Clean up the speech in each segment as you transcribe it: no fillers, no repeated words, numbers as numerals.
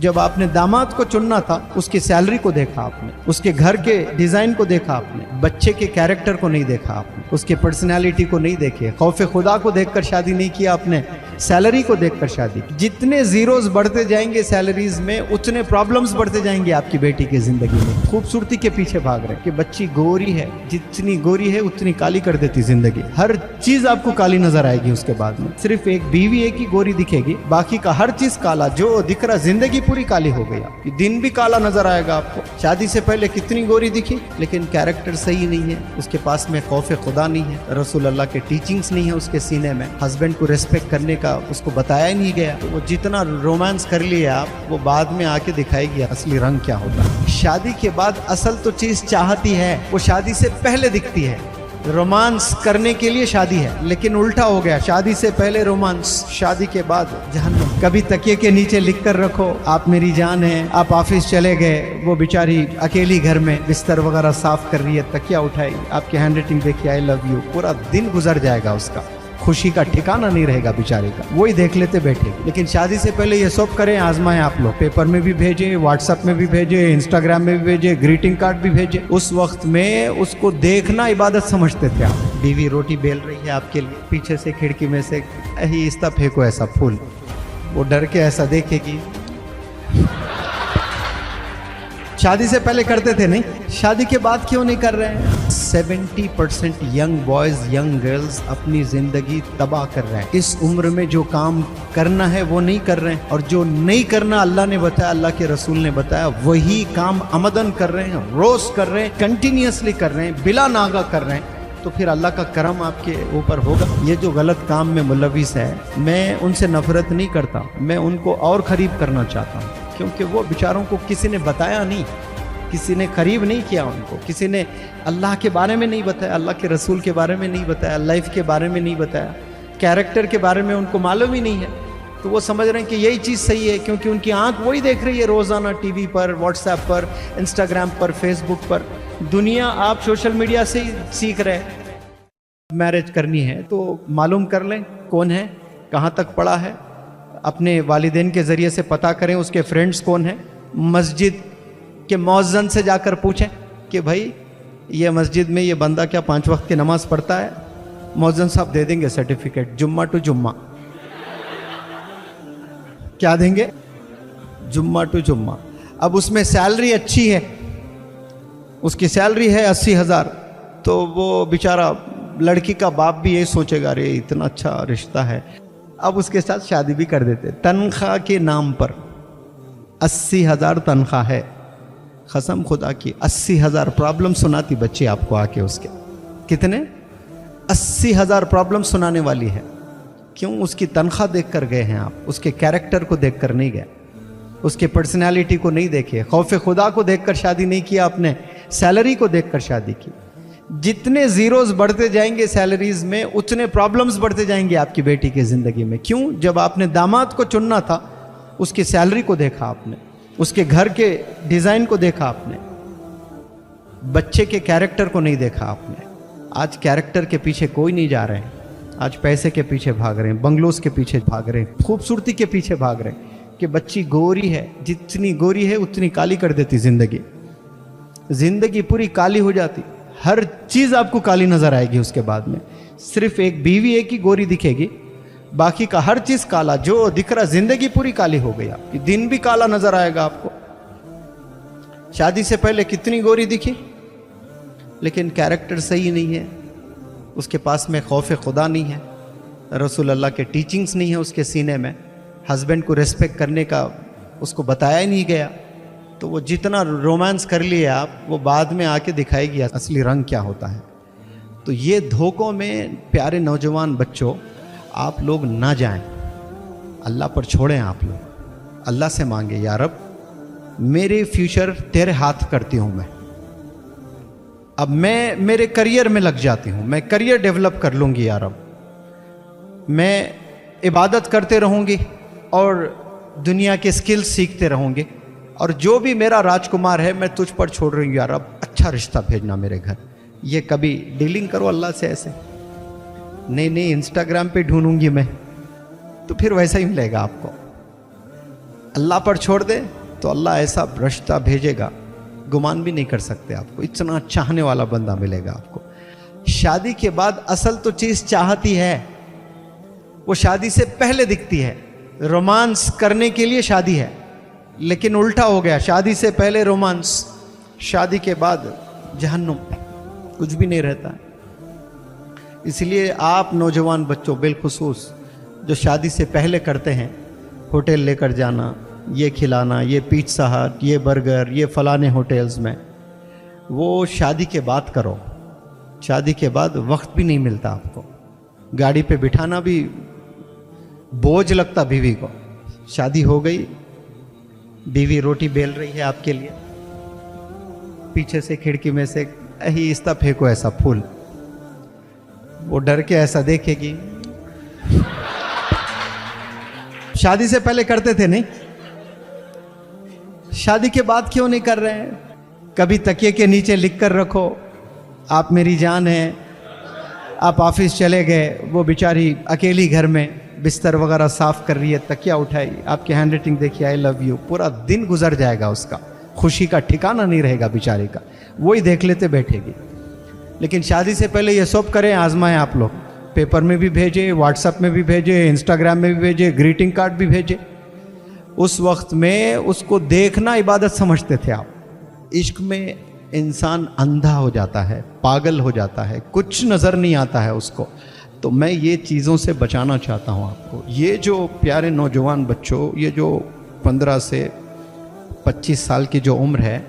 जब आपने दामाद को चुनना था, उसकी सैलरी को देखा आपने, उसके घर के डिजाइन को देखा आपने, बच्चे के कैरेक्टर को नहीं देखा आपने, उसके पर्सनालिटी को नहीं देखे, खौफ खुदा को देखकर शादी नहीं किया आपने, सैलरी को देखकर शादी की। जितने जीरोस बढ़ते जाएंगे सैलरीज में, उतने प्रॉब्लम्स बढ़ते जाएंगे आपकी बेटी की जिंदगी में। खूबसूरती के पीछे भाग रहे कि बच्ची गोरी है, जितनी गोरी है उतनी काली कर देती जिंदगी। हर चीज आपको काली नजर आएगी उसके बाद में। सिर्फ एक बीवी एक ही गोरी दिखेगी, बाकी का हर चीज काला जो दिख रहा, जिंदगी पूरी काली हो गई आपकी। दिन भी काला नजर आएगा आपको। शादी से पहले कितनी गोरी दिखी, लेकिन कैरेक्टर सही नहीं है, उसके पास में खौफ खुदा नहीं है, रसूल अल्लाह के टीचिंग्स नहीं है उसके सीने में, हस्बैंड को रिस्पेक्ट करने का उसको बताया ही नहीं गया। तो वो जितना रोमांस कर लिया आप, वो बाद में आके दिखाएगी असली रंग क्या होता है। शादी के बाद असल तो चीज चाहती है, वो शादी से पहले दिखती है। रोमांस करने के लिए शादी है, लेकिन उल्टा हो गया, शादी से पहले रोमांस, शादी के बाद जहन्नम। कभी तकिए के नीचे लिख कर रखो आप मेरी जान है, आप ऑफिस चले गए, वो बेचारी अकेली घर में बिस्तर वगैरह साफ कर रही है, तकिया उठाई, आपकी हैंड राइटिंग देखी आई लव यू, पूरा दिन गुजर जाएगा उसका, खुशी का ठिकाना नहीं रहेगा बेचारे का, वही देख लेते बैठे। लेकिन शादी से पहले ये सब करें, आजमाएं आप लोग, पेपर में भी भेजे, व्हाट्सएप में भी भेजे, इंस्टाग्राम में भी भेजे, ग्रीटिंग कार्ड भी भेजे। उस वक्त में उसको देखना इबादत समझते थे आप। बीवी रोटी बेल रही है आपके लिए, पीछे से खिड़की में से इस्ता फेंको ऐसा फूल, वो डर के ऐसा देखेगी। शादी से पहले करते थे नहीं, शादी के बाद क्यों नहीं कर रहे हैं? 70% यंग बॉयज यंग गर्ल्स अपनी जिंदगी तबाह कर रहे हैं। इस उम्र में जो काम करना है वो नहीं कर रहे हैं, और जो नहीं करना अल्लाह ने बताया, अल्लाह के रसूल ने बताया, वही काम अमदन कर रहे हैं, रोज कर रहे हैं, कंटिन्यूसली कर रहे हैं, बिला नागा कर रहे हैं। तो फिर अल्लाह का करम आपके ऊपर होगा। ये जो गलत काम में मुलविस है, मैं उनसे नफरत नहीं करता, मैं उनको और करीब करना चाहता हूँ, क्योंकि वो बेचारों को किसी ने बताया नहीं, किसी ने करीब नहीं किया उनको, किसी ने अल्लाह के बारे में नहीं बताया, अल्लाह के रसूल के बारे में नहीं बताया, लाइफ के बारे में नहीं बताया, कैरेक्टर के बारे में उनको मालूम ही नहीं है। तो वो समझ रहे हैं कि यही चीज़ सही है, क्योंकि उनकी आंख वही देख रही है रोज़ाना, टीवी पर, व्हाट्सएप पर, इंस्टाग्राम पर, फेसबुक पर। दुनिया आप सोशल मीडिया से ही सीख रहे हैं। मैरिज करनी है तो मालूम कर लें कौन है, कहाँ तक पढ़ा है, अपने वालिदैन के ज़रिए से पता करें उसके फ्रेंड्स कौन है, मस्जिद के मौज़न से जाकर पूछें कि भाई ये मस्जिद में ये बंदा क्या 5 वक्त की नमाज़ पढ़ता है। मौज़न साहब दे देंगे सर्टिफिकेट, जुम्मा टू जुम्मा। क्या देंगे? जुम्मा टू जुम्मा। अब उसमें सैलरी अच्छी है, उसकी सैलरी है 80,000, तो वो बेचारा लड़की का बाप भी ये सोचेगा अरे इतना अच्छा रिश्ता है, अब उसके साथ शादी भी कर देते। तनख्वाह के नाम पर 80,000 तनख्वाह है, कसम खुदा की 80,000 प्रॉब्लम सुनाती बच्ची आपको आके उसके। कितने? 80,000 प्रॉब्लम सुनाने वाली है। क्यों? उसकी तनख्वाह देख कर गए हैं आप, उसके कैरेक्टर को देख कर नहीं गए, उसके पर्सनैलिटी को नहीं देखे, खौफ खुदा को देख कर शादी नहीं किया आपने, सैलरी को देख कर शादी की। जितने जीरोस बढ़ते जाएंगे सैलरीज में, उतने प्रॉब्लम्स बढ़ते जाएंगे आपकी बेटी की जिंदगी में। क्यों? जब आपने दामाद को चुनना था, उसकी सैलरी को देखा आपने, उसके घर के डिजाइन को देखा आपने, बच्चे के कैरेक्टर को नहीं देखा आपने। आज कैरेक्टर के पीछे कोई नहीं जा रहे हैं, आज पैसे के पीछे भाग रहे हैं, बंगलोज के पीछे भाग रहे हैं, खूबसूरती के पीछे भाग रहे हैं कि बच्ची गोरी है, जितनी गोरी है उतनी काली कर देती जिंदगी। जिंदगी पूरी काली हो जाती, हर चीज आपको काली नजर आएगी उसके बाद में। सिर्फ एक बीवी एक ही गोरी दिखेगी, बाकी का हर चीज काला जो दिख रहा, जिंदगी पूरी काली हो गई आपकी। दिन भी काला नजर आएगा आपको। शादी से पहले कितनी गोरी दिखी, लेकिन कैरेक्टर सही नहीं है, उसके पास में खौफ खुदा नहीं है, रसूल अल्लाह के टीचिंग्स नहीं है उसके सीने में, हस्बैंड को रिस्पेक्ट करने का उसको बताया ही नहीं गया। तो वो जितना रोमांस कर लिए आप, वो बाद में आके दिखाएगी असली रंग क्या होता है। तो ये धोखों में प्यारे नौजवान बच्चों आप लोग ना जाएं, अल्लाह पर छोड़ें। आप लोग अल्लाह से मांगे, या रब मेरे फ्यूचर तेरे हाथ करती हूँ मैं, अब मैं मेरे करियर में लग जाती हूँ, मैं करियर डेवलप कर लूँगी या रब, मैं इबादत करते रहूँगी और दुनिया के स्किल्स सीखते रहूँगी, और जो भी मेरा राजकुमार है मैं तुझ पर छोड़ रही हूँ या रब, अच्छा रिश्ता भेजना मेरे घर। ये कभी डीलिंग करो अल्लाह से ऐसे, नहीं नहीं इंस्टाग्राम पे ढूंढूंगी मैं, तो फिर वैसा ही मिलेगा आपको। अल्लाह पर छोड़ दे तो अल्लाह ऐसा रिश्ता भेजेगा, गुमान भी नहीं कर सकते आपको, इतना चाहने वाला बंदा मिलेगा आपको। शादी के बाद असल तो चीज चाहत ही है, वो शादी से पहले दिखती है। रोमांस करने के लिए शादी है, लेकिन उल्टा हो गया, शादी से पहले रोमांस, शादी के बाद जहन्नुम, कुछ भी नहीं रहता है। इसलिए आप नौजवान बच्चों बिलखुसूस जो शादी से पहले करते हैं, होटल लेकर जाना, ये खिलाना, ये पिज़्ज़ा हट, ये बर्गर, ये फलाने होटल्स में, वो शादी के बाद करो। शादी के बाद वक्त भी नहीं मिलता आपको, गाड़ी पे बिठाना भी बोझ लगता बीवी को। शादी हो गई, बीवी रोटी बेल रही है आपके लिए, पीछे से खिड़की में से ही इस्ता फेंको ऐसा फूल, वो डर के ऐसा देखेगी। शादी से पहले करते थे नहीं, शादी के बाद क्यों नहीं कर रहे हैं? कभी तकिए के नीचे लिख कर रखो, आप मेरी जान हैं। आप ऑफिस चले गए, वो बेचारी अकेली घर में बिस्तर वगैरह साफ कर रही है, तकिया उठाई, आपकी हैंड राइटिंग देखिए, आई लव यू, पूरा दिन गुजर जाएगा, उसका खुशी का ठिकाना नहीं रहेगा बेचारी का, वही देख लेते बैठेगी। लेकिन शादी से पहले ये सब करें, आजमाएं आप लोग, पेपर में भी भेजे, व्हाट्सएप में भी भेजे, इंस्टाग्राम में भी भेजे, ग्रीटिंग कार्ड भी भेजे। उस वक्त में उसको देखना इबादत समझते थे आप। इश्क में इंसान अंधा हो जाता है, पागल हो जाता है, कुछ नज़र नहीं आता है उसको। तो मैं ये चीज़ों से बचाना चाहता हूँ आपको। ये जो प्यारे नौजवान बच्चों, ये जो 15 से 25 साल की जो उम्र है,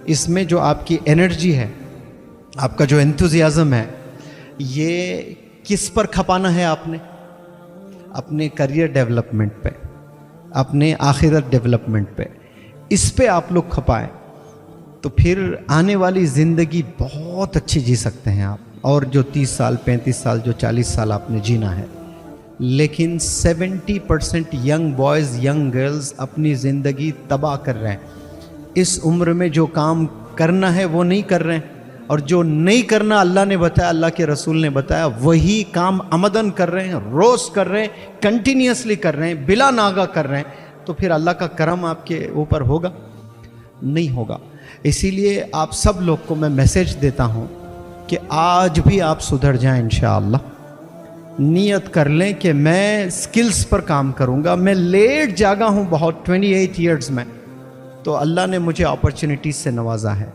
इसमें जो आपकी एनर्जी है, आपका जो एंथुजियाज़म है, ये किस पर खपाना है आपने? अपने करियर डेवलपमेंट पे, अपने आखिरत डेवलपमेंट पे, इस पे आप लोग खपाएं, तो फिर आने वाली ज़िंदगी बहुत अच्छी जी सकते हैं आप। और जो 30 साल 35 साल जो 40 साल आपने जीना है, लेकिन 70% यंग बॉयज़ यंग गर्ल्स अपनी ज़िंदगी तबाह कर रहे हैं। इस उम्र में जो काम करना है वो नहीं कर रहे हैं, और जो नहीं करना अल्लाह ने बताया, अल्लाह के रसूल ने बताया, वही काम अमदन कर रहे हैं, रोज़ कर रहे हैं, कंटिन्यूसली कर रहे हैं, बिला नागा कर रहे हैं। तो फिर अल्लाह का करम आपके ऊपर होगा? नहीं होगा। इसीलिए आप सब लोग को मैं मैसेज देता हूँ कि आज भी आप सुधर जाएं इंशाअल्लाह। नियत कर लें कि मैं स्किल्स पर काम करूँगा। मैं लेट जागा हूँ बहुत, 28 ईयर्स में, तो अल्लाह ने मुझे अपॉर्चुनिटीज़ से नवाजा है।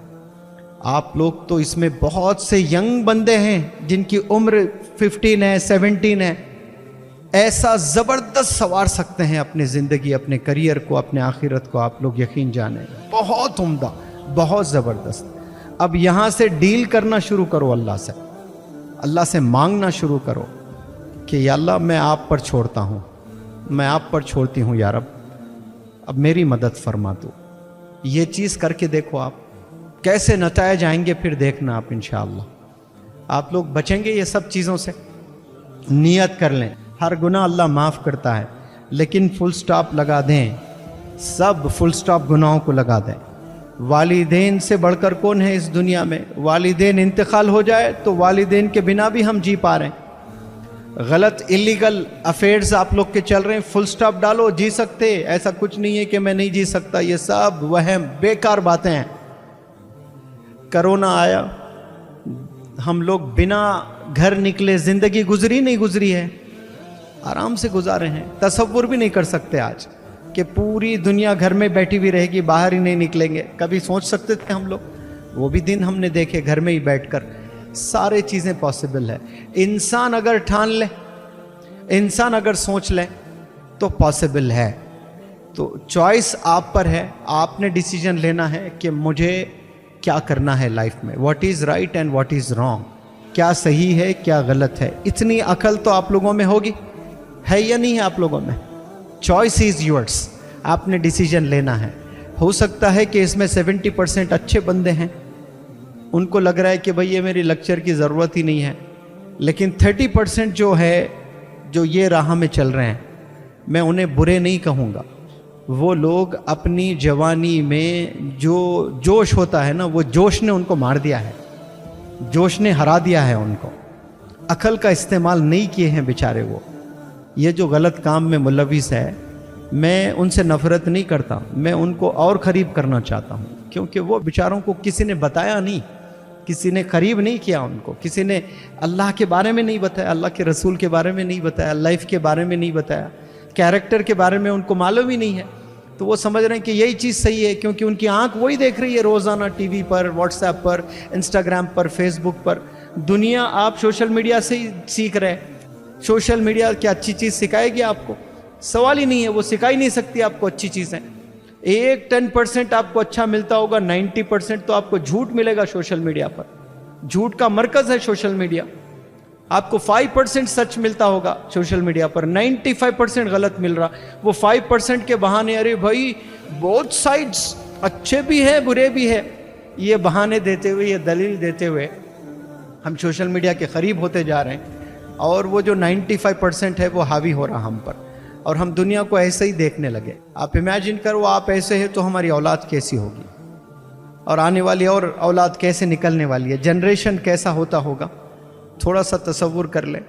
आप लोग तो इसमें बहुत से यंग बंदे हैं जिनकी उम्र 15 है, 17 है, ऐसा ज़बरदस्त संवार सकते हैं अपनी ज़िंदगी, अपने करियर को, अपने आखिरत को। आप लोग यकीन जाने, बहुत उम्दा, बहुत ज़बरदस्त। अब यहाँ से डील करना शुरू करो अल्लाह से, अल्लाह से मांगना शुरू करो कि या अल्लाह मैं आप पर छोड़ता हूँ, मैं आप पर छोड़ती हूँ या रब, अब मेरी मदद फरमा दो। ये चीज़ करके देखो आप कैसे नतायज आएंगे, फिर देखना आप इंशाअल्लाह आप लोग बचेंगे ये सब चीज़ों से। नियत कर लें, हर गुनाह अल्लाह माफ़ करता है, लेकिन फुल स्टॉप लगा दें, सब फुल स्टॉप गुनाहों को लगा दें। वालिदैन से बढ़कर कौन है इस दुनिया में? वालिदैन इंतकाल हो जाए तो वालिदैन के बिना भी हम जी पा रहे हैं। गलत इलीगल अफेयर्स आप लोग के चल रहे हैं, फुल स्टॉप डालो, जी सकते, ऐसा कुछ नहीं है कि मैं नहीं जी सकता, ये सब वहम बेकार बातें हैं। कोरोना आया, हम लोग बिना घर निकले ज़िंदगी गुजरी नहीं गुजरी है, आराम से गुजारे हैं। तसव्वुर भी नहीं कर सकते आज कि पूरी दुनिया घर में बैठी हुई रहेगी, बाहर ही नहीं निकलेंगे। कभी सोच सकते थे हम लोग? वो भी दिन हमने देखे, घर में ही बैठकर सारे चीज़ें पॉसिबल है। इंसान अगर ठान ले, इंसान अगर सोच ले तो पॉसिबल है। तो चॉइस आप पर है, आपने डिसीजन लेना है कि मुझे क्या करना है लाइफ में, what is right and what is wrong, क्या सही है क्या गलत है। इतनी अकल तो आप लोगों में होगी, है या नहीं है आप लोगों में? चॉइस इज़ योर्स, आपने डिसीजन लेना है। हो सकता है कि इसमें 70% अच्छे बंदे हैं, उनको लग रहा है कि भाई ये मेरी लेक्चर की ज़रूरत ही नहीं है, लेकिन 30% जो है, जो ये राह में चल रहे हैं, मैं उन्हें बुरे नहीं कहूँगा। वो लोग अपनी जवानी में जो जोश होता है ना, वो जोश ने उनको मार दिया है, जोश ने हरा दिया है उनको। अकल का इस्तेमाल नहीं किए हैं बेचारे वो। ये जो गलत काम में मुलविस है, मैं उनसे नफरत नहीं करता, मैं उनको और करीब करना चाहता हूँ, क्योंकि वो बेचारों को किसी ने बताया नहीं, किसी ने करीब नहीं किया उनको, किसी ने अल्लाह के बारे में नहीं बताया, अल्लाह के रसूल के बारे में नहीं बताया, लाइफ के बारे में नहीं बताया, कैरेक्टर के बारे में उनको मालूम ही नहीं है। तो वो समझ रहे हैं कि यही चीज़ सही है, क्योंकि उनकी आंख वही देख रही है रोज़ाना टीवी पर, व्हाट्सएप पर, इंस्टाग्राम पर, फेसबुक पर। दुनिया आप सोशल मीडिया से ही सीख रहे हैं। सोशल मीडिया क्या अच्छी चीज़ सिखाएगी आपको? सवाल ही नहीं है, वो सिखा ही नहीं सकती आपको अच्छी चीज़ें। एक 10% आपको अच्छा मिलता होगा, 90% तो आपको झूठ मिलेगा सोशल मीडिया पर। झूठ का मरकज है सोशल मीडिया। आपको 5% सच मिलता होगा सोशल मीडिया पर, 95% गलत मिल रहा। वो 5% के बहाने, अरे भाई बोथ साइड्स अच्छे भी है बुरे भी है, ये बहाने देते हुए, ये दलील देते हुए हम सोशल मीडिया के करीब होते जा रहे हैं, और वो जो 95% है वो हावी हो रहा हम पर, और हम दुनिया को ऐसे ही देखने लगे। आप इमेजिन करो, आप ऐसे हैं तो हमारी औलाद कैसी होगी, और आने वाली और औलाद कैसे निकलने वाली है, जनरेशन कैसा होता होगा, थोड़ा सा तसव्वुर कर लें।